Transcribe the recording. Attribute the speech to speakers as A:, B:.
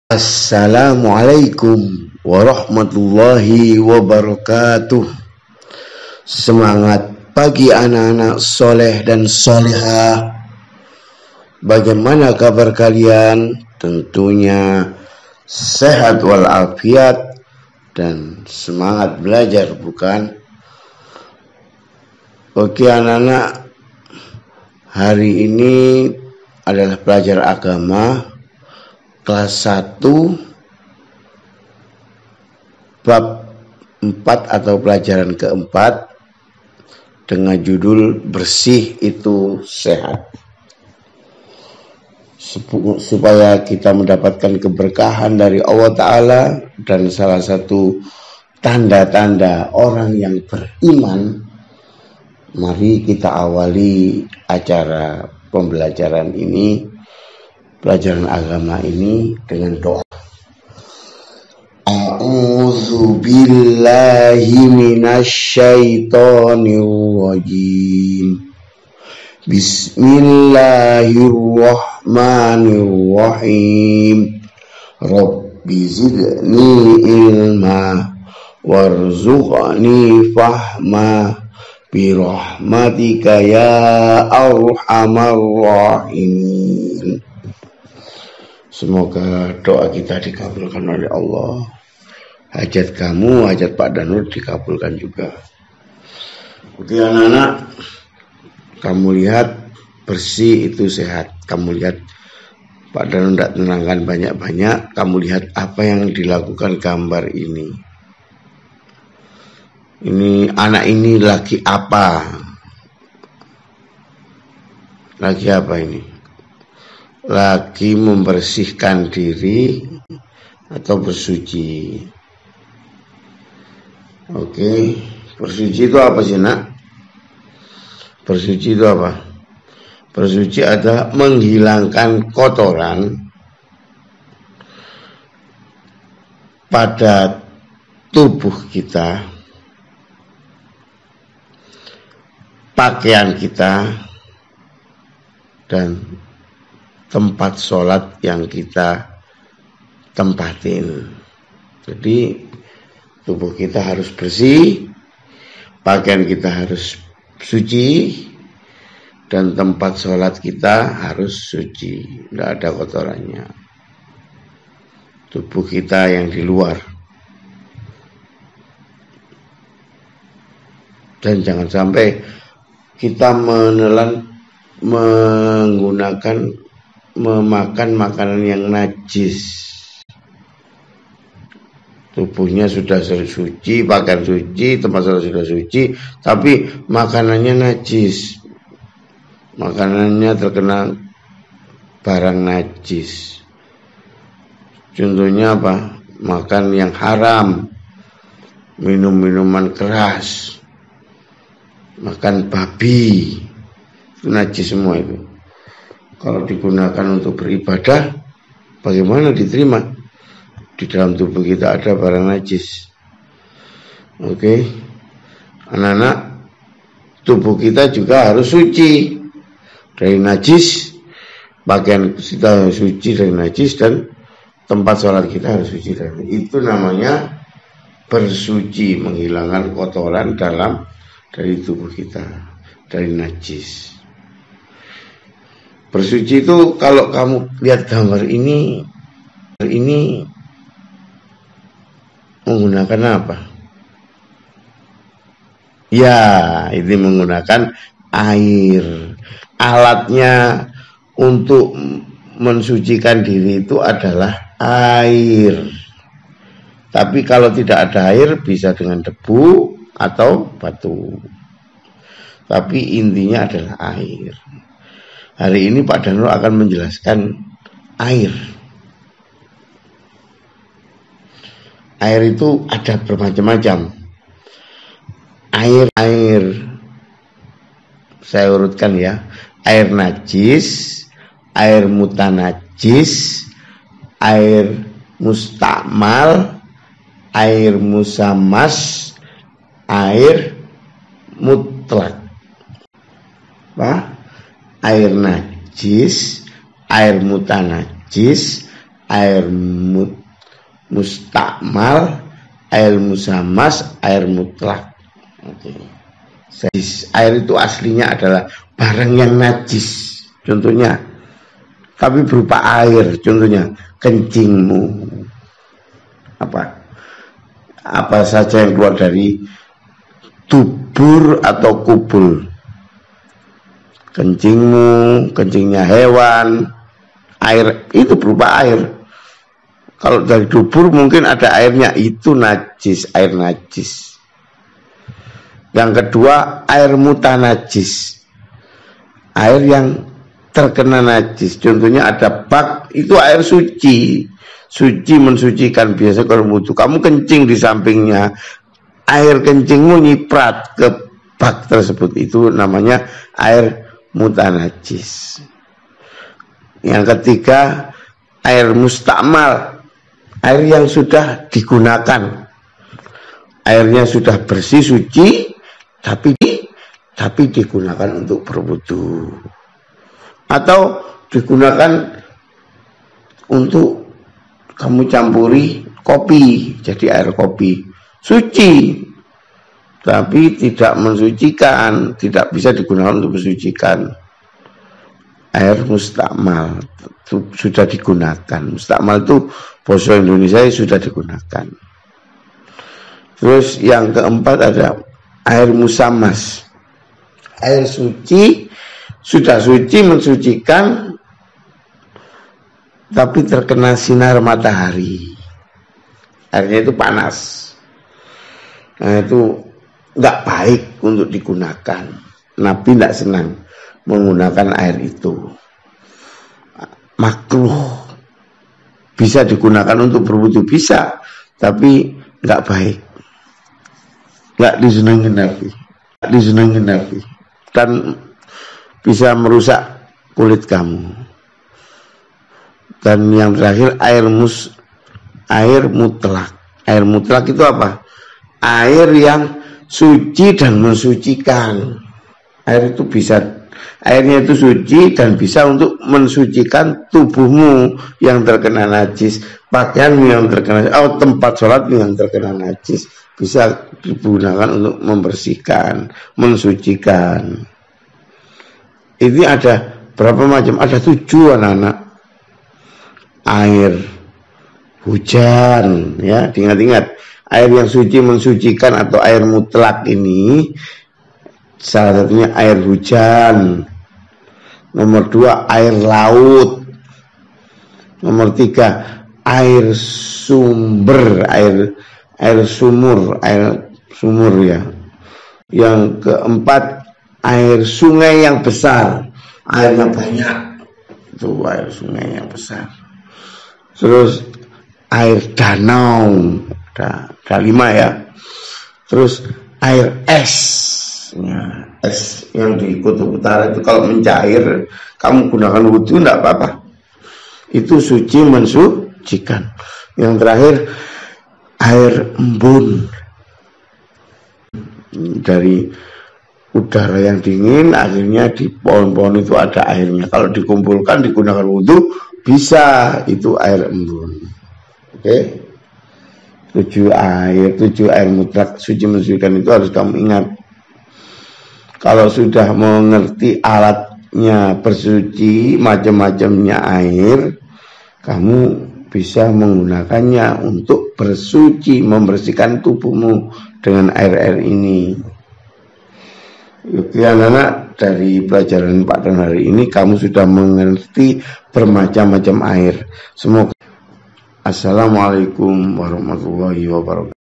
A: Assalamualaikum warahmatullahi wabarakatuh. Semangat pagi anak-anak soleh dan solehah. Bagaimana kabar kalian? Tentunya sehat walafiat dan semangat belajar, bukan? Oke anak-anak, hari ini adalah belajar agama kelas 1 bab 4 atau pelajaran keempat dengan judul bersih itu sehat. Supaya kita mendapatkan keberkahan dari Allah Ta'ala, dan salah satu tanda-tanda orang yang beriman, mari kita awali acara pembelajaran ini, pelajaran agama ini dengan doa. A'udzu billahi minasyaitonir rajim. Bismillahirrahmanirrahim. Rabbi zidni ilma warzuqni fahma birahmatika ya arhamar rahimin. Semoga doa kita dikabulkan oleh Allah. Hajat kamu, hajat Pak Danur dikabulkan juga. Oke anak-anak, kamu lihat bersih itu sehat. Kamu lihat Pak Danur tidak tenangkan banyak-banyak. Kamu lihat apa yang dilakukan gambar ini. Ini anak ini lagi apa? Lagi apa ini? Lagi membersihkan diri atau bersuci. Oke, bersuci itu apa sih nak? Bersuci itu apa? Bersuci adalah menghilangkan kotoran pada tubuh kita, pakaian kita, dan tempat sholat yang kita tempatin. Jadi tubuh kita harus bersih, pakaian kita harus suci, dan tempat sholat kita harus suci, tidak ada kotorannya. Tubuh kita yang di luar. Dan jangan sampai kita memakan makanan yang najis. Tubuhnya sudah suci, pakaian suci, tempat sholat sudah suci, tapi makanannya najis. Makanannya terkena barang najis. Contohnya apa? Makan yang haram, minum minuman keras, makan babi, itu najis semua itu. Kalau digunakan untuk beribadah, bagaimana diterima? Di dalam tubuh kita ada barang najis. Oke, anak-anak, tubuh kita juga harus suci dari najis, pakaian kita harus suci dari najis, dan tempat sholat kita harus suci dari. Itu namanya bersuci, menghilangkan kotoran dari tubuh kita, dari najis. Bersuci itu kalau kamu lihat gambar ini menggunakan apa? Ya, ini menggunakan air. Alatnya untuk mensucikan diri itu adalah air. Tapi kalau tidak ada air, bisa dengan debu atau batu. Tapi intinya adalah air. Hari ini Pak Danur akan menjelaskan air. Air itu ada bermacam-macam. Air saya urutkan ya. Air najis, air mutanajis, air mustakmal, air musammas, air mutlak. Air najis, air mutanajis, air mustakmal, air musammas, air mutlak. Air itu aslinya adalah barang yang najis, contohnya, tapi berupa air, contohnya kencingmu, apa saja yang keluar dari tubur atau kubul, kencingmu, kencingnya hewan, air itu berupa air. Kalau dari dubur mungkin ada airnya, itu najis, air najis. Yang kedua, air mutanajis, air yang terkena najis. Contohnya ada bak, itu air suci, suci mensucikan. Biasa kalau wudhu kamu kencing di sampingnya, air kencingmu nyiprat ke bak tersebut, itu namanya air mutanajis. Yang ketiga, air mustakmal, air yang sudah digunakan, airnya sudah bersih, suci, tapi digunakan untuk berwudu, atau digunakan untuk kamu campuri kopi, jadi air kopi, suci, tapi tidak mensucikan, tidak bisa digunakan untuk mensucikan. Air mustakmal sudah digunakan. Mustakmal itu bahasa Indonesia sudah digunakan. Terus yang keempat ada air musammas, air suci, sudah suci mensucikan, tapi terkena sinar matahari, airnya itu panas. Nah, itu nggak baik untuk digunakan. Nabi tidak senang menggunakan air itu, makruh. Bisa digunakan untuk berwudu, bisa, tapi nggak baik, nggak disenangi Nabi, dan bisa merusak kulit kamu. Dan yang terakhir air mutlak. Air mutlak itu apa? Air yang suci dan mensucikan. Air itu bisa, airnya itu suci dan bisa untuk mensucikan tubuhmu yang terkena najis, pakaianmu yang terkena, tempat sholatmu yang terkena najis, bisa digunakan untuk membersihkan, mensucikan. Ini ada berapa macam? Ada 7 anak-anak. Air hujan, ya, ingat-ingat, air yang suci mensucikan atau air mutlak ini salah satunya air hujan. Nomor 2 air laut. Nomor 3 air sumber, air sumur ya. Yang keempat air sungai yang besar, airnya banyak, itu air sungai yang besar. Terus air danau, ada 5 ya. Terus air es, ya, es yang di kutub utara itu kalau mencair, kamu gunakan wudhu tidak apa-apa, itu suci mensucikan. Yang terakhir air embun, dari udara yang dingin, akhirnya di pohon-pohon itu ada airnya. Kalau dikumpulkan digunakan wudhu bisa, itu air embun. Oke. 7 air mutlak suci mensucikan itu harus kamu ingat. Kalau sudah mengerti alatnya bersuci, macam-macamnya air, kamu bisa menggunakannya untuk bersuci, membersihkan tubuhmu dengan air-air ini. Oke anak-anak, dari pelajaran Pak Dan hari ini kamu sudah mengerti bermacam-macam air. Semoga. Assalamualaikum warahmatullahi wabarakatuh.